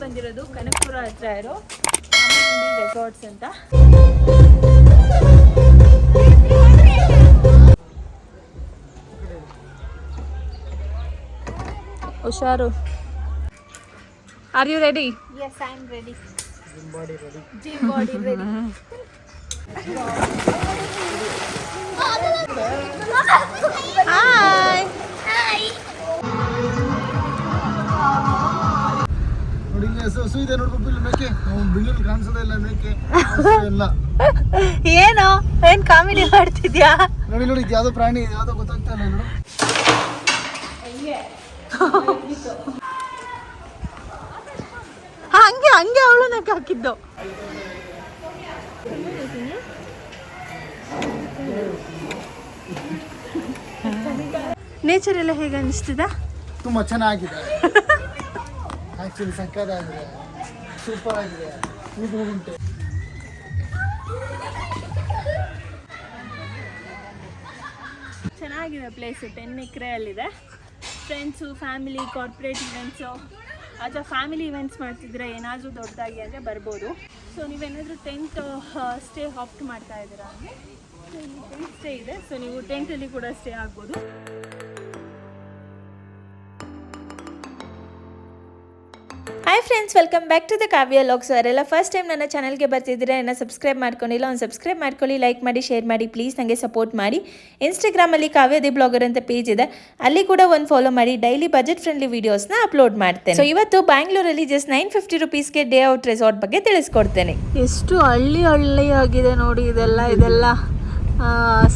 ಬಂದಿರೋದು ಕನಕಪುರ ಹತ್ರ ಇರೋ ರೆಸಾರ್ಟ್ಸ್ ಅಂತ. ಹುಷಾರು. Are you ready? Yes, I am ready. Gym body ready. Hi. ನೋಡಿ ಇಲ್ಲಿ ಹಸು ಇದೆ ನೋಡ್ಬೇಕು. ಇಲ್ಲಿ ಮೇಕೆ ಬೆಂಗಳೂರು ಕಾಣಿಸೋದೇ ಇಲ್ಲ ಮೇಕೆ ಎಲ್ಲ. ಏನು ಏನ್ ಕಾಮಿಡಿ ಮಾಡ್ತಿದ್ಯಾ? ನೋಡಿ ನೋಡಿ ಯಾವ್ದೋ ಪ್ರಾಣಿ ಯಾವ್ದೋ ಗೊತ್ತಾಗ್ತಾ ಇಲ್ಲ ನೋಡು. ಹಂಗೆ ಹಂಗೆ ಅವಳನ್ನ ಹಾಕಿದ್ದು. ನೇಚರ್ ಎಲ್ಲ ಹೇಗೆ ಅನಿಸ್ತಿದೆ? ತುಂಬಾ ಚೆನ್ನಾಗಿದೆ. ಆಕ್ಚುಲಿ ಸಕ್ಕತ್ತಾಗಿದೆ, ಸೂಪರ್ ಆಗಿದೆ. ಇದು ಉಂಟು ಚೆನ್ನಾಗಿದೆ ಪ್ಲೇಸು. 10 ಎಕರೆಯಲ್ಲಿದೆ. ಫ್ರೆಂಡ್ಸು, ಫ್ಯಾಮಿಲಿ, ಕಾರ್ಪೊರೇಟ್ ಇವೆಂಟ್ಸು ಅಥವಾ ಫ್ಯಾಮಿಲಿ ಇವೆಂಟ್ಸ್ ಮಾಡ್ತಿದ್ರೆ ಏನಾದರೂ ದೊಡ್ಡದಾಗಿ ಅಂದರೆ ಬರ್ಬೋದು. ಸೊ ನೀವೇನಾದರೂ ಟೆಂಟ್ ಸ್ಟೇ ಆಪ್ಟ್ ಮಾಡ್ತಾ ಇದ್ದೀರಾ ಅಂದರೆ ಇಲ್ಲಿ ಟೆಂಟ್ ಸ್ಟೇ ಇದೆ. ಸೊ ನೀವು ಟೆಂಟಲ್ಲಿ ಕೂಡ ಸ್ಟೇ ಆಗ್ಬೋದು. Hi friends, welcome back to the Kavya logs. ಅವರೆಲ್ಲ ಫಸ್ಟ್ ಟೈಮ್ ನನ್ನ ಚಾನಲ್ಗೆ ಬರ್ತಿದ್ದೀರಾ, ಏನೋ ಸಬ್ಸ್ಕ್ರೈಬ್ ಮಾಡ್ಕೊಂಡಿಲ್ಲ, ಒಂದು ಸಬ್ಸ್ಕ್ರೈಬ್ ಮಾಡ್ಕೊಳ್ಳಿ, ಲೈಕ್ ಮಾಡಿ, ಶೇರ್ ಮಾಡಿ, ಪ್ಲೀಸ್ ನನಗೆ ಸಪೋರ್ಟ್ ಮಾಡಿ. ಇನ್ಸ್ಟಾಗ್ರಾಮಲ್ಲಿ ಕಾವ್ಯ ದಿ ಬ್ಲಾಗರ್ ಅಂತ ಪೇಜ್ ಇದೆ, ಅಲ್ಲಿ ಕೂಡ ಒಂದು ಫಾಲೋ ಮಾಡಿ. ಡೈಲಿ ಬಜೆಟ್ ಫ್ರೆಂಡ್ಲಿ ವೀಡಿಯೋಸ್ನ ಅಪ್ಲೋಡ್ ಮಾಡ್ತೇನೆ. ಸೊ ಇವತ್ತು ಬ್ಯಾಂಗ್ಳೂರಲ್ಲಿ ಜಸ್ಟ್ 950 ರುಪೀಸ್ಗೆ ಡೇ ಔಟ್ ರೆಸಾರ್ಟ್ ಬಗ್ಗೆ ತಿಳಿಸ್ಕೊಡ್ತೇನೆ. ಎಷ್ಟು ಹಳ್ಳಿ ಆಗಿದೆ ನೋಡಿ. ಇದೆಲ್ಲ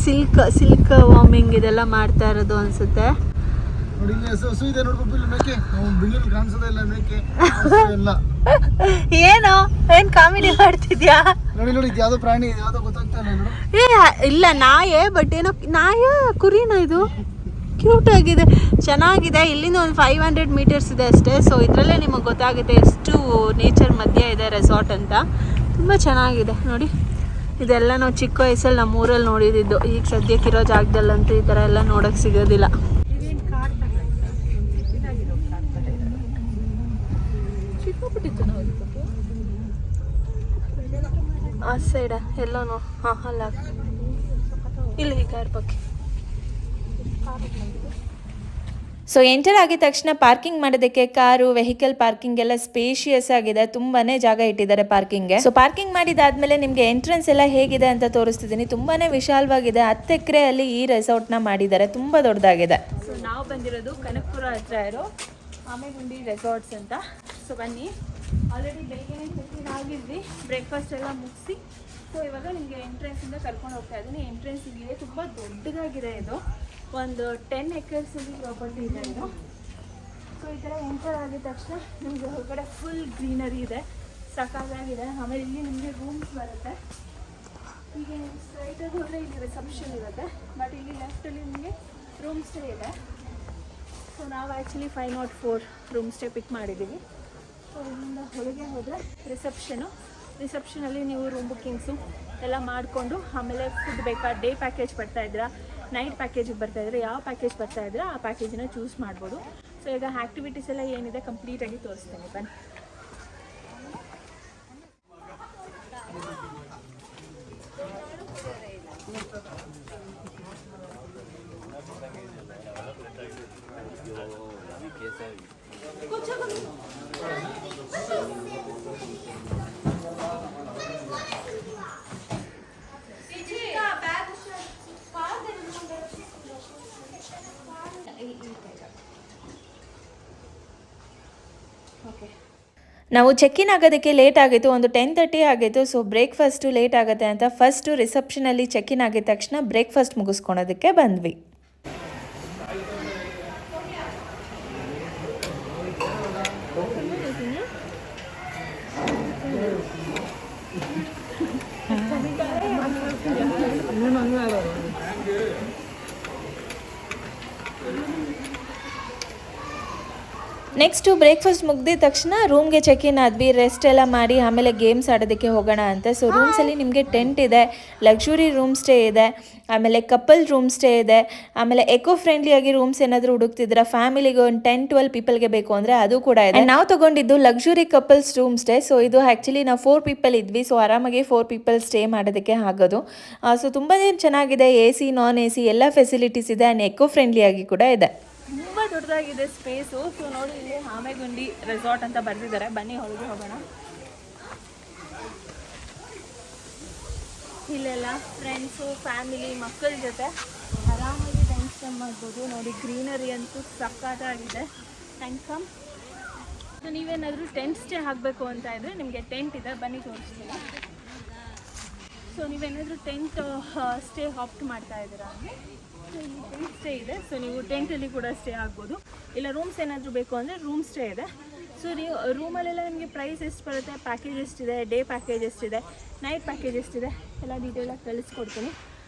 ಸಿಲ್ಕ್ ವಾರ್ಮಿಂಗ್ ಇದೆಲ್ಲ ಮಾಡ್ತಾ ಇರೋದು ಅನ್ಸುತ್ತೆ. ನೋಡಿ ಇಲ್ಲಿ ಹಸು ಇದೆ ನೋಡ್ಬೇಕು. ಇಲ್ಲಿ ಮೇಕೆ ಬೆಂಗಳೂರು ಕಾಣಿಸೋದೇ ಇಲ್ಲ ಮೇಕೆ ಎಲ್ಲ. ಏನು ಏನ್ ಕಾಮಿಡಿ ಮಾಡ್ತಿದ್ಯಾ? ನೋಡಿ ನೋಡಿ ಯಾವ್ದೋ ಪ್ರಾಣಿ ಯಾವ್ದೋ ಗೊತ್ತಾಗ್ತಾ ಇಲ್ಲ ನೋಡು. ಇಲ್ಲ ನಾಯೇ, ಬಟ್ ಏನೋ ನಾಯ ಕುರಿನ ಇದು ಕ್ಯೂಟ್ ಆಗಿದೆ, ಚೆನ್ನಾಗಿದೆ. ಇಲ್ಲಿಂದ ಒಂದು 500 ಮೀಟರ್ಸ್ ಇದೆ ಅಷ್ಟೇ. ಸೊ ಇದರಲ್ಲೇ ನಿಮಗೆ ಗೊತ್ತಾಗುತ್ತೆ ಎಷ್ಟು ನೇಚರ್ ಮಧ್ಯೆ ಇದೆ ರೆಸಾರ್ಟ್ ಅಂತ. ತುಂಬ ಚೆನ್ನಾಗಿದೆ ನೋಡಿ. ಇದೆಲ್ಲ ನಾವು ಚಿಕ್ಕ ವಯಸ್ಸಲ್ಲಿ ನಮ್ಮ ಊರಲ್ಲಿ ನೋಡಿದ್ದು. ಈಗ ಸದ್ಯಕ್ಕಿರೋ ಜಾಗದಲ್ಲಂತೂ ಈ ಥರ ಎಲ್ಲ ನೋಡೋಕ್ಕೆ ಸಿಗೋದಿಲ್ಲ. ಆ ಸೈಡ ಎಲ್ಲನೂ ಅಲ್ಲ, ಇಲ್ಲಿ ಕಾರ್ ಬಗ್ಗೆ. ಸೊ ಎಂಟರ್ ಆಗಿದ ತಕ್ಷಣ ಪಾರ್ಕಿಂಗ್ ಮಾಡೋದಕ್ಕೆ ಕಾರು, ವೆಹಿಕಲ್ ಪಾರ್ಕಿಂಗ್ ಎಲ್ಲ ಸ್ಪೇಷಿಯಸ್ ಆಗಿದೆ. ತುಂಬಾನೇ ಜಾಗ ಇಟ್ಟಿದ್ದಾರೆ ಪಾರ್ಕಿಂಗ್ಗೆ. ಸೊ ಪಾರ್ಕಿಂಗ್ ಮಾಡಿದಾದ್ಮೇಲೆ ನಿಮಗೆ ಎಂಟ್ರೆನ್ಸ್ ಎಲ್ಲ ಹೇಗಿದೆ ಅಂತ ತೋರಿಸ್ತಿದ್ದೀನಿ. ತುಂಬಾನೇ ವಿಶಾಲವಾಗಿದೆ. 10 ಎಕರೆಯಲ್ಲಿ ಈ ರೆಸಾರ್ಟ್ನ ಮಾಡಿದ್ದಾರೆ, ತುಂಬಾ ದೊಡ್ಡದಾಗಿದೆ. ಸೊ ನಾವು ಬಂದಿರೋದು ಕನಕಪುರ ಹತ್ರ ಇರೋ ಆಮೆಗುಂಡಿ ರೆಸಾರ್ಟ್ಸ್ ಅಂತ. ಸೊ ಬನ್ನಿ, ಆಲ್ರೆಡಿ ಬೆಳಗ್ಗೆ ಚೆಕ್ ಆಗಿದ್ವಿ, ಬ್ರೇಕ್ಫಾಸ್ಟ್ ಎಲ್ಲ ಮುಗಿಸಿ. ಸೊ ಇವಾಗ ನಿಮಗೆ ಎಂಟ್ರೆನ್ಸಿಂದ ಕರ್ಕೊಂಡು ಹೋಗ್ತಾ ಇದ್ದೀನಿ. ಎಂಟ್ರೆನ್ಸ್ ಇದೆ, ತುಂಬ ದೊಡ್ಡದಾಗಿದೆ. ಇದು ಒಂದು 10 ಎಕರ್ಸಲ್ಲಿ ಪ್ರಾಪರ್ಟಿ ಇದೆ ಇದು. ಸೊ ಈ ಥರ ಎಂಟರ್ ಆಗಿದ ತಕ್ಷಣ ನಿಮಗೆ ಹೊರಗಡೆ ಫುಲ್ ಗ್ರೀನರಿ ಇದೆ, ಸಾಕಾಗಿದೆ. ಆಮೇಲೆ ಇಲ್ಲಿ ನಿಮಗೆ ರೂಮ್ಸ್ ಬರುತ್ತೆ. ಈಗ ಸ್ಟ್ರೈಟಾಗಿ ಹೋದರೆ ಇಲ್ಲಿ ರಿಸೆಪ್ಷನ್ ಇರುತ್ತೆ, ಬಟ್ ಇಲ್ಲಿ ಲೆಫ್ಟಲ್ಲಿ ನಿಮಗೆ ರೂಮ್ ಸ್ಟೇ ಇದೆ. ಸೊ ನಾವು ಆ್ಯಕ್ಚುಲಿ 504 ರೂಮ್ ಸ್ಟೇ ಪಿಕ್ ಮಾಡಿದ್ದೀವಿ. ಸೊ ಇಲ್ಲಿಂದ ಹೊರಗೆ ಹೋದರೆ ರಿಸೆಪ್ಷನಲ್ಲಿ ನೀವು ರೂಮ್ ಬುಕ್ಕಿಂಗ್ಸು ಎಲ್ಲ ಮಾಡಿಕೊಂಡು, ಆಮೇಲೆ ಫುಡ್ ಬೇಕಾ, ಡೇ ಪ್ಯಾಕೇಜ್ ಬರ್ತಾಯಿದ್ದೀರಾ, ನೈಟ್ ಪ್ಯಾಕೇಜಿಗೆ ಬರ್ತಾಯಿದ್ರೆ, ಯಾವ ಪ್ಯಾಕೇಜ್ ಬರ್ತಾಯಿದ್ರೆ ಆ ಪ್ಯಾಕೇಜನ್ನ ಚೂಸ್ ಮಾಡ್ಬೋದು. ಸೊ ಈಗ ಆ್ಯಕ್ಟಿವಿಟೀಸ್ ಎಲ್ಲ ಏನಿದೆ ಕಂಪ್ಲೀಟಾಗಿ ತೋರಿಸ್ತೇನೆ ಬನ್ನಿ. ನಾವು ಚೆಕ್ ಇನ್ ಆಗೋದಕ್ಕೆ ಲೇಟ್ ಆಗಿತ್ತು, ಒಂದು 10:30 ಆಗಿತ್ತು. ಸೊ ಬ್ರೇಕ್ಫಾಸ್ಟು ಲೇಟ್ ಆಗುತ್ತೆ ಅಂತ ಫಸ್ಟು ರಿಸೆಪ್ಷನಲ್ಲಿ ಚೆಕ್ ಇನ್ ಆಗಿದ ತಕ್ಷಣ ಬ್ರೇಕ್ಫಾಸ್ಟ್ ಮುಗಿಸ್ಕೊಳೋದಕ್ಕೆ ಬಂದ್ವಿ. ನೆಕ್ಸ್ಟು ಬ್ರೇಕ್ಫಾಸ್ಟ್ ಮುಗ್ದಿದ ತಕ್ಷಣ ರೂಮ್ಗೆ ಚೆಕ್ ಇನ್ ಆದ್ವಿ, ರೆಸ್ಟ್ ಎಲ್ಲ ಮಾಡಿ ಆಮೇಲೆ ಗೇಮ್ಸ್ ಆಡೋದಕ್ಕೆ ಹೋಗೋಣ ಅಂತ. ಸೊ ರೂಮ್ಸಲ್ಲಿ ನಿಮಗೆ ಟೆಂಟ್ ಇದೆ, ಲಕ್ಸುರಿ ರೂಮ್ ಸ್ಟೇ ಇದೆ, ಆಮೇಲೆ ಕಪಲ್ ರೂಮ್ ಸ್ಟೇ ಇದೆ, ಆಮೇಲೆ ಎಕೋ ಫ್ರೆಂಡ್ಲಿ ಆಗಿ ರೂಮ್ಸ್ ಏನಾದರೂ ಹುಡುಕ್ತಿದ್ರ ಫ್ಯಾಮಿಲಿಗೆ ಒಂದು 10-12 ಪೀಪಲ್ಗೆ ಬೇಕು ಅಂದರೆ ಅದು ಕೂಡ ಇದೆ. ನಾವು ತೊಗೊಂಡಿದ್ದು luxury couples room stay. So ಇದು ಆ್ಯಕ್ಚುಲಿ ನಾವು 4 ಪೀಪಲ್ ಇದ್ವಿ, ಸೊ ಆರಾಮಾಗಿ 4 ಪೀಪಲ್ ಸ್ಟೇ ಮಾಡೋದಕ್ಕೆ ಆಗೋದು. ಸೊ ತುಂಬಾ ಚೆನ್ನಾಗಿದೆ, AC ನಾನ್ AC ಎಲ್ಲ ಫೆಸಿಲಿಟೀಸ್ ಇದೆ ಆ್ಯಂಡ್ ಎಕೋ ಫ್ರೆಂಡ್ಲಿ ಆಗಿ ಕೂಡ ಇದೆ. ತುಂಬ ದೊಡ್ಡದಾಗಿದೆ ಸ್ಪೇಸು. ಸೊ ನೋಡಿ ಇಲ್ಲಿ ಆಮೆಗುಂಡಿ ರೆಸಾರ್ಟ್ ಅಂತ ಬರೆದಿದ್ದಾರೆ. ಬನ್ನಿ ಒಳಗೆ ಹೋಗೋಣ. ಇಲ್ಲೆಲ್ಲ ಫ್ರೆಂಡ್ಸು, ಫ್ಯಾಮಿಲಿ, ಮಕ್ಕಳ ಜೊತೆ ಆರಾಮಾಗಿ ಟೈಮ್ ಸ್ಪೆಂಡ್ ಮಾಡ್ಬೋದು. ನೋಡಿ ಗ್ರೀನರಿ ಅಂತೂ ಸಕ್ಕತ್ತಾಗಿದೆ. Thank come. ಸೊ ನೀವೇನಾದರೂ ಟೆಂಟ್ ಸ್ಟೇ ಆಗಬೇಕು ಅಂತ ಇದ್ದರೆ ನಿಮಗೆ ಟೆಂಟ್ ಇದೆ, ಬನ್ನಿ ತೋರಿಸ್ತೀನಿ. ಸೊ ನೀವೇನಾದರೂ ಟೆಂಟ್ ಸ್ಟೇ ಆಪ್ಟ್ ಮಾಡ್ತಾ ಇದ್ದೀರಾ ಅಂದರೆ ಇಲ್ಲಿ ಟೆಂಟ್ ಸ್ಟೇ ಇದೆ. ಸೊ ನೀವು ಟೆಂಟಲ್ಲಿ ಕೂಡ ಸ್ಟೇ ಆಗ್ಬೋದು. ಇಲ್ಲ ರೂಮ್ಸ್ ಏನಾದರೂ ಬೇಕು ಅಂದರೆ ರೂಮ್ ಸ್ಟೇ ಇದೆ. ಸೊ ನೀವು ರೂಮಲ್ಲೆಲ್ಲ ನಿಮಗೆ ಪ್ರೈಸ್ ಎಷ್ಟು ಬರುತ್ತೆ, ಪ್ಯಾಕೇಜ್ ಎಷ್ಟಿದೆ, ಡೇ ಪ್ಯಾಕೇಜ್ ಎಷ್ಟಿದೆ, ನೈಟ್ ಪ್ಯಾಕೇಜ್ ಎಷ್ಟಿದೆ ಎಲ್ಲ ಡೀಟೇಲಾಗಿ ತಿಳಿಸ್ಕೊಡ್ತೀನಿ.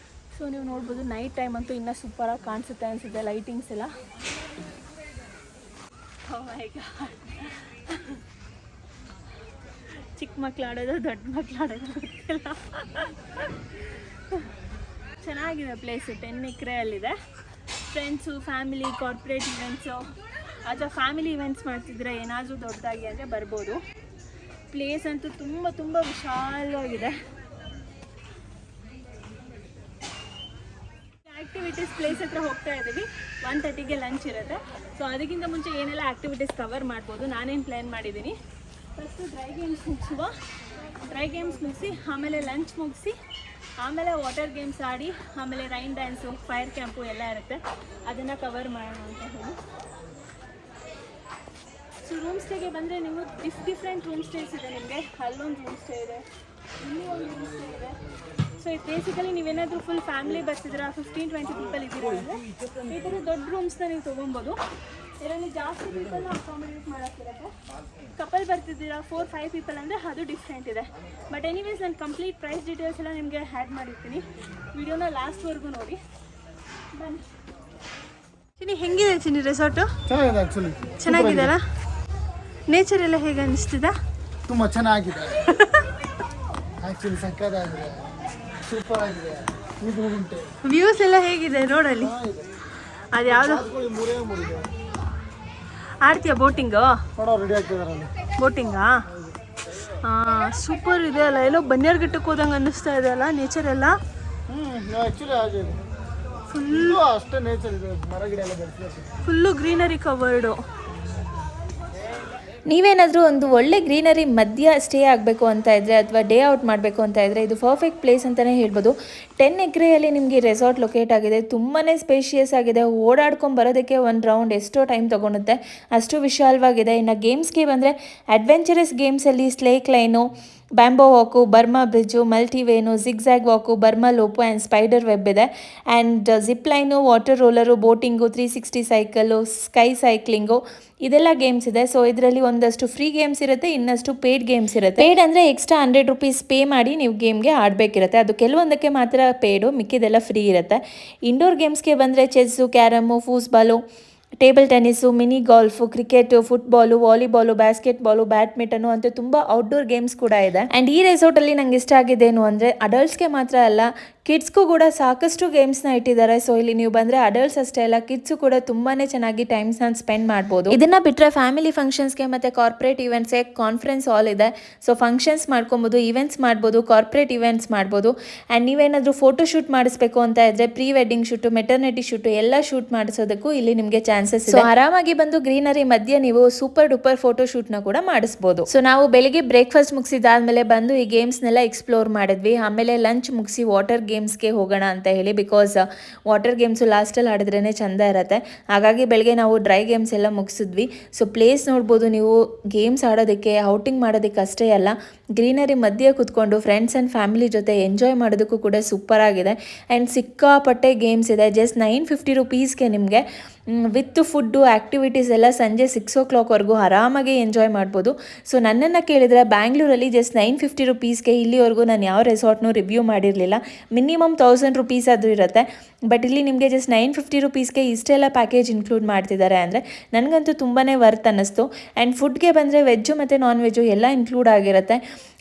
ಸೊ ನೀವು ನೋಡ್ಬೋದು ನೈಟ್ ಟೈಮ್ ಅಂತೂ ಇನ್ನೂ ಸೂಪರಾಗಿ ಕಾಣಿಸುತ್ತೆ ಅನಿಸುತ್ತೆ, ಲೈಟಿಂಗ್ಸ್ ಎಲ್ಲ. ಓ ಮೈ ಗಾಡ್, ಚಿಕ್ಕ ಮಕ್ಳು ಆಡೋದು ದೊಡ್ಡ ಮಕ್ಳು ಆಡೋದು ಗೊತ್ತಿಲ್ಲ. ಚೆನ್ನಾಗಿದೆ ಪ್ಲೇಸು, 10 ಎಕರೆಯಲ್ಲಿದೆ. ಫ್ರೆಂಡ್ಸು, ಫ್ಯಾಮಿಲಿ, ಕಾರ್ಪೊರೇಟ್ ಇವೆಂಟ್ಸು ಅಥವಾ ಫ್ಯಾಮಿಲಿ ಇವೆಂಟ್ಸ್ ಮಾಡ್ತಿದ್ರೆ ಏನಾದರೂ ದೊಡ್ಡದಾಗಿ ಅಂದರೆ ಬರ್ಬೋದು. ಪ್ಲೇಸ್ ಅಂತೂ ತುಂಬ ತುಂಬ ವಿಶಾಲವಾಗಿದೆ. ಆ್ಯಕ್ಟಿವಿಟೀಸ್ ಪ್ಲೇಸ್ ಹತ್ರ ಹೋಗ್ತಾ ಇದ್ದೀವಿ. 1:30ಗೆ ಲಂಚ್ ಇರುತ್ತೆ. ಸೊ ಅದಕ್ಕಿಂತ ಮುಂಚೆ ಏನೆಲ್ಲ ಆ್ಯಕ್ಟಿವಿಟೀಸ್ ಕವರ್ ಮಾಡ್ಬೋದು ನಾನೇನು ಪ್ಲ್ಯಾನ್ ಮಾಡಿದ್ದೀನಿ. ಫಸ್ಟು ಡ್ರೈ ಗೇಮ್ಸ್ ಮುಗಿಸಿ ಆಮೇಲೆ ಲಂಚ್ ಮುಗಿಸಿ ಆಮೇಲೆ ವಾಟರ್ ಗೇಮ್ಸ್ ಆಡಿ ಆಮೇಲೆ ರೈನ್ ಡ್ಯಾನ್ಸು, ಫೈರ್ ಕ್ಯಾಂಪು ಎಲ್ಲ ಇರುತ್ತೆ. ಅದನ್ನು ಕವರ್ ಮಾಡೋಣ ಅಂತ ಹೇಳಿ. ಸೊ ರೂಮ್ ಸ್ಟೇಗೆ ಬಂದರೆ ನೀವು ಡಿಫ್ರೆಂಟ್ ರೂಮ್ ಸ್ಟೇಸ್ ಇದೆ ನಿಮಗೆ. ಅಲ್ಲೊಂದು ರೂಮ್ ಸ್ಟೇ ಇದೆ, ಇನ್ನೂ ಒಂದು ರೂಮ್ ಸ್ಟೇ ಇದೆ. ಸೊ ಇದು ಬೇಸಿಕಲಿ ನೀವೇನಾದರೂ ಫುಲ್ ಫ್ಯಾಮಿಲಿ ಬರ್ತಿದ್ದೀರಾ, 15-20 ಪೀಪಲ್ ಇದ್ದೀರಾ ಅಂದರೆ ಈ ಥರ ದೊಡ್ಡ ರೂಮ್ಸ್ನ ನೀವು ತೊಗೊಬೋದು. ಇದರಲ್ಲಿ ಜಾಸ್ತಿ ಪೀಪಲ್ನ ಅಕಾಮಿಡೇಟ್ ಮಾಡೋಕ್ಕಿರುತ್ತೆ. ಕಪಲ್ ಬರ್ತಿದ್ದೀರಾ 4-5 ಪೀಪಲ್ ಅಂದರೆ ಅದು ಡಿಫ್ರೆಂಟ್ ಇದೆ. ಬಟ್ ಎನಿವೇಸ್ ನಾನು ಕಂಪ್ಲೀಟ್ ಪ್ರೈಸ್ ಡೀಟೇಲ್ಸ್ ಎಲ್ಲ ನಿಮಗೆ ಆ್ಯಡ್ ಮಾಡಿರ್ತೀನಿ. ವಿಡಿಯೋನ ಲಾಸ್ಟ್ವರೆಗೂ ನೋಡಿ. ಬನ್ನಿ ಚಿನ್ನಿ, ಹೆಂಗಿದೆ ಚಿನ್ನಿ ರೆಸಾರ್ಟು? ಚೆನ್ನಾಗಿದೆ ಆ್ಯಕ್ಚುಲಿ, ಚೆನ್ನಾಗಿದೆ ಅಲ್ಲ? ನೇಚರ್ ಎಲ್ಲ ಹೇಗೆ ಅನಿಸ್ತಿದೆ? ತುಂಬ ಚೆನ್ನಾಗಿದೆ ಆ್ಯಕ್ಚುಲಿ, ಸಕ್ಕತ್ತಾಗಿದೆ, ಸೂಪರ್ ಆಗಿದೆ. ವ್ಯೂಸ್ ಎಲ್ಲ ಹೇಗಿದೆ ರೋಡಲ್ಲಿ? ಅದು ಯಾವುದು ಆಡ್ತೀಯಾ ಬೋಟಿಂಗು? ರೆಡಿ ಆಗ್ತಿದ್ದಾರೆ ಬೋಟಿಂಗಾ? ಹಾಂ, ಸೂಪರ್ ಇದೆ ಅಲ್ಲ. ಎಲ್ಲೋ ಬನ್ನೇರ್ಘಟ್ಟಕ್ಕೆ ಹೋದಂಗೆ ಅನ್ನಿಸ್ತಾ ಇದೆ ಅಲ್ಲ ನೇಚರ್ ಎಲ್ಲ. ಆ್ಯಕ್ಚುಲಿ ಆಗಿದೆ, ಫುಲ್ಲು ಅಷ್ಟೇ ನೇಚರ್ ಇದೆ, ಮರ ಗಿಡ ಎಲ್ಲ ಬೆಳೆಸಿದೆ, ಫುಲ್ಲು ಗ್ರೀನರಿ ಕವರ್ಡು. ನೀವೇನಾದರೂ ಒಂದು ಒಳ್ಳೆ ಗ್ರೀನರಿ ಮಧ್ಯ ಸ್ಟೇ ಆಗಬೇಕು ಅಂತ ಇದ್ದರೆ ಅಥವಾ ಡೇ ಔಟ್ ಮಾಡಬೇಕು ಅಂತ ಇದ್ದರೆ ಇದು ಪರ್ಫೆಕ್ಟ್ ಪ್ಲೇಸ್ ಅಂತಲೇ ಹೇಳ್ಬೋದು. 10 ಎಕರೆಯಲ್ಲಿ ನಿಮಗೆ ರೆಸಾರ್ಟ್ ಲೊಕೇಟ್ ಆಗಿದೆ. ತುಂಬಾ ಸ್ಪೇಷಿಯಸ್ ಆಗಿದೆ. ಓಡಾಡ್ಕೊಂಡು ಬರೋದಕ್ಕೆ ಒಂದು ರೌಂಡ್ ಎಷ್ಟೋ ಟೈಮ್ ತೊಗೊಳುತ್ತೆ, ಅಷ್ಟು ವಿಶಾಲವಾಗಿದೆ. ಇನ್ನು ಗೇಮ್ಸ್ಗೆ ಬಂದರೆ ಅಡ್ವೆಂಚರಸ್ ಗೇಮ್ಸಲ್ಲಿ slack line, bamboo walk, Burma bridge, multivine, zigzag walk, Burma loop and spider web ಇದೆ. And zip line, water roller, boating, 360 cycle, sky cycling, ಇದೆಲ್ಲ ಗೇಮ್ಸ್ ಇದೆ. ಸೊ ಇದರಲ್ಲಿ ಒಂದಷ್ಟು ಫ್ರೀ ಗೇಮ್ಸ್ ಇರುತ್ತೆ, ಇನ್ನಷ್ಟು ಪೇಯ್ಡ್ ಗೇಮ್ಸ್ ಇರುತ್ತೆ. ಪೇಯ್ಡ್ ಅಂದರೆ ಎಕ್ಸ್ಟ್ರಾ 100 ರೂಪೀಸ್ ಪೇ ಮಾಡಿ ನೀವು ಗೇಮ್ಗೆ ಆಡಬೇಕಿರುತ್ತೆ. ಅದು ಕೆಲವೊಂದಕ್ಕೆ ಮಾತ್ರ ಪೇಯ್ಡು, ಮಿಕ್ಕಿದೆಲ್ಲ ಫ್ರೀ ಇರುತ್ತೆ. ಇಂಡೋರ್ ಗೇಮ್ಸ್ಗೆ ಬಂದರೆ chess, carrom, foosball, table tennis, mini golf, cricket, football, volleyball, basketball, badminton ಅಂತ ತುಂಬ ಔಟ್ಡೋರ್ ಗೇಮ್ಸ್ ಕೂಡ ಇದೆ. ಆ್ಯಂಡ್ ಈ ರೆಸಾರ್ಟಲ್ಲಿ ನಂಗೆ ಇಷ್ಟ ಆಗಿದ್ದೇನು ಅಂದರೆ ಅಡಲ್ಟ್ಸ್ಗೆ ಮಾತ್ರ ಅಲ್ಲ, ಕಿಡ್ಸ್ಗೂ ಕೂಡ ಸಾಕಷ್ಟು ಗೇಮ್ಸ್ನ ಇಟ್ಟಿದ್ದಾರೆ. ಸೊ ಇಲ್ಲಿ ನೀವು ಬಂದರೆ ಅಡಲ್ಟ್ಸ್ ಅಷ್ಟೇ ಅಲ್ಲ, ಕಿಡ್ಸು ಕೂಡ ತುಂಬಾ ಚೆನ್ನಾಗಿ ಟೈಮ್ಸ್ನ ಸ್ಪೆಂಡ್ ಮಾಡ್ಬೋದು. ಇದನ್ನು ಬಿಟ್ಟರೆ ಫ್ಯಾಮಿಲಿ ಫಂಕ್ಷನ್ಸ್ಗೆ ಮತ್ತು ಕಾರ್ಪೊರೇಟ್ ಇವೆಂಟ್ಸ್ಗೆ ಕಾನ್ಫರೆನ್ಸ್ ಹಾಲ್ ಇದೆ. ಸೊ ಫಂಕ್ಷನ್ಸ್ ಮಾಡ್ಕೊಬೋದು, ಇವೆಂಟ್ಸ್ ಮಾಡ್ಬೋದು, ಕಾರ್ಪೊರೇಟ್ ಇವೆಂಟ್ಸ್ ಮಾಡ್ಬೋದು. ಆ್ಯಂಡ್ ನೀವೇನಾದರೂ ಫೋಟೋ ಶೂಟ್ ಮಾಡಿಸ್ಬೇಕು ಅಂತ ಇದ್ದರೆ pre wedding shoot, maternity shoot ಎಲ್ಲ ಶೂಟ್ ಮಾಡಿಸೋದಕ್ಕೂ ಇಲ್ಲಿ ನಿಮಗೆ ಚಾನ್ಸಸ್ ಇದೆ. ಆರಾಮಾಗಿ ಬಂದು ಗ್ರೀನರಿ ಮಧ್ಯೆ ನೀವು ಸೂಪರ್ ಡೂಪರ್ ಫೋಟೋ ಶೂಟ್ನ ಕೂಡ ಮಾಡಿಸ್ಬೋದು. ಸೊ ನಾವು ಬೆಳಿಗ್ಗೆ ಬ್ರೇಕ್ಫಾಸ್ಟ್ ಮುಗಿಸಿದಾದ್ಮೇಲೆ ಬಂದು ಈ ಗೇಮ್ಸ್ನೆಲ್ಲ ಎಕ್ಸ್ಪ್ಲೋರ್ ಮಾಡಿದ್ವಿ. ಆಮೇಲೆ ಲಂಚ್ ಮುಗಿಸಿ ವಾಟರ್ ಗೇಮ್ಸ್ಗೆ ಹೋಗೋಣ ಅಂತ ಹೇಳಿ, ಬಿಕಾಸ್ ವಾಟರ್ ಗೇಮ್ಸು ಲಾಸ್ಟಲ್ಲಿ ಆಡಿದ್ರೇ ಚೆಂದ ಇರುತ್ತೆ. ಹಾಗಾಗಿ ಬೆಳಗ್ಗೆ ನಾವು ಡ್ರೈ ಗೇಮ್ಸ್ ಎಲ್ಲ ಮುಗಿಸಿದ್ವಿ. ಸೊ ಪ್ಲೇಸ್ ನೋಡ್ಬೋದು ನೀವು, ಗೇಮ್ಸ್ ಆಡೋದಕ್ಕೆ, ಔಟಿಂಗ್ ಮಾಡೋದಕ್ಕೆ ಅಷ್ಟೇ ಅಲ್ಲ, ಗ್ರೀನರಿ ಮಧ್ಯೆ ಕೂತ್ಕೊಂಡು ಫ್ರೆಂಡ್ಸ್ ಆ್ಯಂಡ್ ಫ್ಯಾಮಿಲಿ ಜೊತೆ ಎಂಜಾಯ್ ಮಾಡೋದಕ್ಕೂ ಕೂಡ ಸೂಪರ್ ಆಗಿದೆ. ಆ್ಯಂಡ್ ಸಿಕ್ಕಾಪಟ್ಟೆ ಗೇಮ್ಸ್ ಇದೆ. ಜಸ್ಟ್ 950 ರೂಪೀಸ್ಗೆ ನಿಮಗೆ ವಿತ್ ಫುಡ್ಡು ಆ್ಯಕ್ಟಿವಿಟೀಸ್ ಎಲ್ಲ ಸಂಜೆ 6 ಓ ಕ್ಲಾಕ್ವರೆಗೂ ಆರಾಮಾಗಿ ಎಂಜಾಯ್ ಮಾಡ್ಬೋದು. ಸೊ ನನ್ನನ್ನು ಕೇಳಿದರೆ ಬ್ಯಾಂಗ್ಳೂರಲ್ಲಿ ಜಸ್ಟ್ 950 ರುಪೀಸ್ಗೆ ಇಲ್ಲಿವರೆಗೂ ನಾನು ಯಾವ ರೆಸಾರ್ಟ್ನೂ ರಿವ್ಯೂ ಮಾಡಿರಲಿಲ್ಲ. ಮಿನಿಮಮ್ 1000 ರುಪೀಸ್ ಆದರೂ ಇರುತ್ತೆ. ಬಟ್ ಇಲ್ಲಿ ನಿಮಗೆ ಜಸ್ಟ್ 950 ರುಪೀಸ್ಗೆ ಇಷ್ಟೆಲ್ಲ ಪ್ಯಾಕೇಜ್ ಇನ್ಕ್ಲೂಡ್ ಮಾಡ್ತಿದ್ದಾರೆ ಅಂದರೆ ನನಗಂತೂ ತುಂಬಾ ವರ್ತ್ ಅನ್ನಿಸ್ತು. ಆ್ಯಂಡ್ ಫುಡ್ಗೆ ಬಂದರೆ ವೆಜ್ಜು ಮತ್ತು ನಾನ್ ವೆಜ್ಜು ಎಲ್ಲ ಇನ್ಕ್ಲೂಡ್ ಆಗಿರುತ್ತೆ.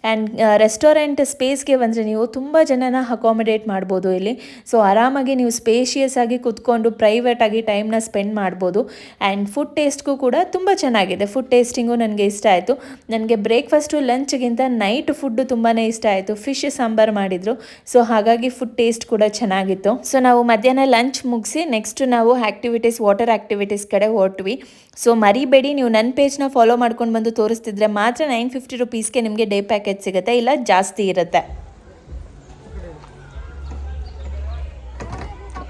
ಆ್ಯಂಡ್ ರೆಸ್ಟೋರೆಂಟ್ ಸ್ಪೇಸ್ಗೆ ಬಂದರೆ ನೀವು ತುಂಬ ಜನನ ಅಕಾಮಿಡೇಟ್ ಮಾಡ್ಬೋದು ಇಲ್ಲಿ. ಸೊ ಆರಾಮಾಗಿ ನೀವು ಸ್ಪೇಷಿಯಸ್ ಆಗಿ ಕೂತ್ಕೊಂಡು ಪ್ರೈವೇಟಾಗಿ ಟೈಮ್ನ ಸ್ಪೆಂಡ್ ಮಾಡ್ಬೋದು. ಆ್ಯಂಡ್ ಫುಡ್ ಟೇಸ್ಟ್ಗೂ ಕೂಡ ತುಂಬ ಚೆನ್ನಾಗಿದೆ. ಫುಡ್ ಟೇಸ್ಟಿಂಗು ನನಗೆ ಇಷ್ಟ ಆಯಿತು. ನನಗೆ ಬ್ರೇಕ್ಫಾಸ್ಟು ಲಂಚ್ಗಿಂತ ನೈಟ್ ಫುಡ್ಡು ತುಂಬಾ ಇಷ್ಟ ಆಯಿತು. ಫಿಶ್ ಸಾಂಬಾರು ಮಾಡಿದರು. ಸೊ ಹಾಗಾಗಿ ಫುಡ್ ಟೇಸ್ಟ್ ಕೂಡ ಚೆನ್ನಾಗಿತ್ತು. ಸೊ ನಾವು ಮಧ್ಯಾಹ್ನ ಲಂಚ್ ಮುಗಿಸಿ ನೆಕ್ಸ್ಟ್ ನಾವು ಆ್ಯಕ್ಟಿವಿಟೀಸ್ ವಾಟರ್ ಆ್ಯಕ್ಟಿವಿಟೀಸ್ ಕಡೆ ಹೊರಟ್ವಿ. ಸೊ ಮರಿಬೇಡಿ, ನೀವು ನನ್ನ ಪೇಜ್ನ ಫಾಲೋ ಮಾಡ್ಕೊಂಡು ಬಂದು ತೋರಿಸ್ತಿದ್ರೆ ಮಾತ್ರ 950 ರುಪೀಸ್ಗೆ ನಿಮಗೆ ಡೇ ಪ್ಯಾಕೇಜ್ ಸಿಗುತ್ತೆ, ಇಲ್ಲ ಜಾಸ್ತಿ ಇರುತ್ತೆ.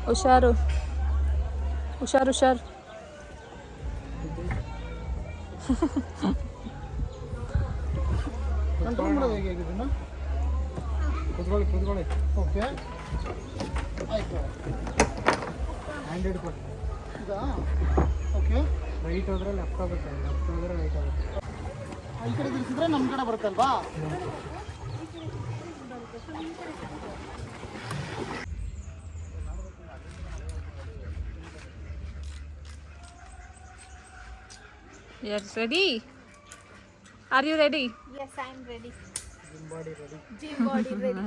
ಹುಷಾರು ಹುಷಾರು ಹುಷಾರು. ಕಂಟ್ರೋಲ್ ಮಾಡೋದು ಹೇಗೆ ಇದನ್ನು? ಕೂತ್ಕೊಳ್ಳಿ. ಓಕೆ ಆಯಿತು. ಹ್ಯಾಂಡ್ ಹಿಡ್ಕೊಳ್ಳಿ. ಇದಾ? ಓಕೆ. ರೈಟ್ ಹೋದ್ರೆ ಲೆಫ್ಟ್ ಆಗುತ್ತೆ, ಲೆಫ್ಟ್ ಹೋದ್ರೆ ರೈಟ್ ಆಗುತ್ತೆ. ಈ ಕಡೆ ತಿರ್ಸಿದ್ರೆ ನಮ್ಮ ಕಡೆ ಬರುತ್ತಲ್ವಾ? Yes, ready? Are you ready? Yes, I am ready. Gym body ready. Gym body ready.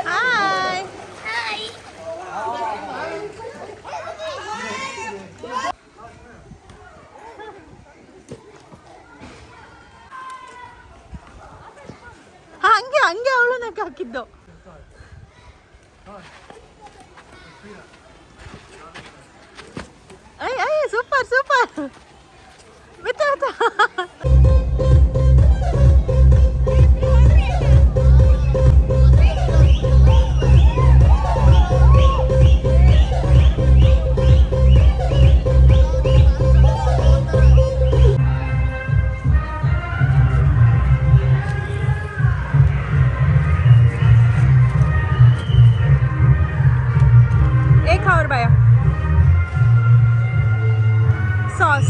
Hi. ಹಂಗೆ ಅವಳು ನಕ್ಕೆ ಹಾಕಿದ್ದು. ಸೂಪರ್ ಬಿತ್ತ. और भैया सॉस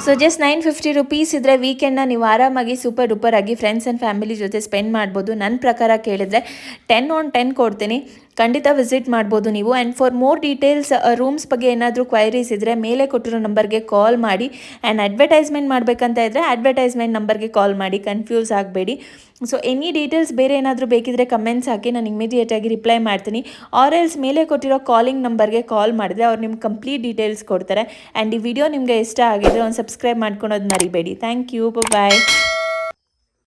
ಸೊ ಜಸ್ಟ್ 950 ರುಪೀಸ್ ಇದ್ದರೆ ವೀಕೆಂಡ್ನ ನೀವು ಆರಾಮಾಗಿ ಸೂಪರ್ ಡೂಪರ್ ಆಗಿ ಫ್ರೆಂಡ್ಸ್ ಆ್ಯಂಡ್ ಫ್ಯಾಮಿಲಿ ಜೊತೆ ಸ್ಪೆಂಡ್ ಮಾಡ್ಬೋದು. ನನ್ನ ಪ್ರಕಾರ ಕೇಳಿದರೆ 10/10 ಕೊಡ್ತೀನಿ. ಖಂಡಿತ ವಿಸಿಟ್ ಮಾಡ್ಬೋದು ನೀವು. And for more details rooms ಬಗ್ಗೆ ಏನಾದರೂ ಕ್ವೈರೀಸ್ ಇದ್ದರೆ ಮೇಲೆ ಕೊಟ್ಟಿರೋ ನಂಬರ್ಗೆ ಕಾಲ್ ಮಾಡಿ. ಆ್ಯಂಡ್ ಅಡ್ವರ್ಟೈಸ್ಮೆಂಟ್ ಮಾಡಬೇಕಂತ ಇದ್ದರೆ ಅಡ್ವರ್ಟೈಸ್ಮೆಂಟ್ ನಂಬರ್ಗೆ ಕಾಲ್ ಮಾಡಿ, ಕನ್ಫ್ಯೂಸ್ ಆಗಬೇಡಿ. ಸೊ ಎನಿ ಡೀಟೇಲ್ಸ್ ಬೇರೆ ಏನಾದರೂ ಬೇಕಿದ್ರೆ ಕಮೆಂಟ್ಸ್ ಹಾಕಿ, ನಾನು ಇಮಿಡಿಯೇಟಾಗಿ ರಿಪ್ಲೈ ಮಾಡ್ತೀನಿ. ಆರ್ ಎಲ್ಸ್ ಮೇಲೆ ಕೊಟ್ಟಿರೋ ಕಾಲಿಂಗ್ ನಂಬರ್ಗೆ ಕಾಲ್ ಮಾಡಿದ್ರೆ ಅವ್ರು ನಿಮ್ಗೆ ಕಂಪ್ಲೀಟ್ ಡೀಟೇಲ್ಸ್ ಕೊಡ್ತಾರೆ. ಆ್ಯಂಡ್ ಈ ವಿಡಿಯೋ ನಿಮಗೆ ಇಷ್ಟ ಆಗಿದ್ರೆ ಒಂದು ಸಬ್ಸ್ಕ್ರೈಬ್ ಮಾಡ್ಕೊಳೋದು ಮರಿಬೇಡಿ. Thank you, bye.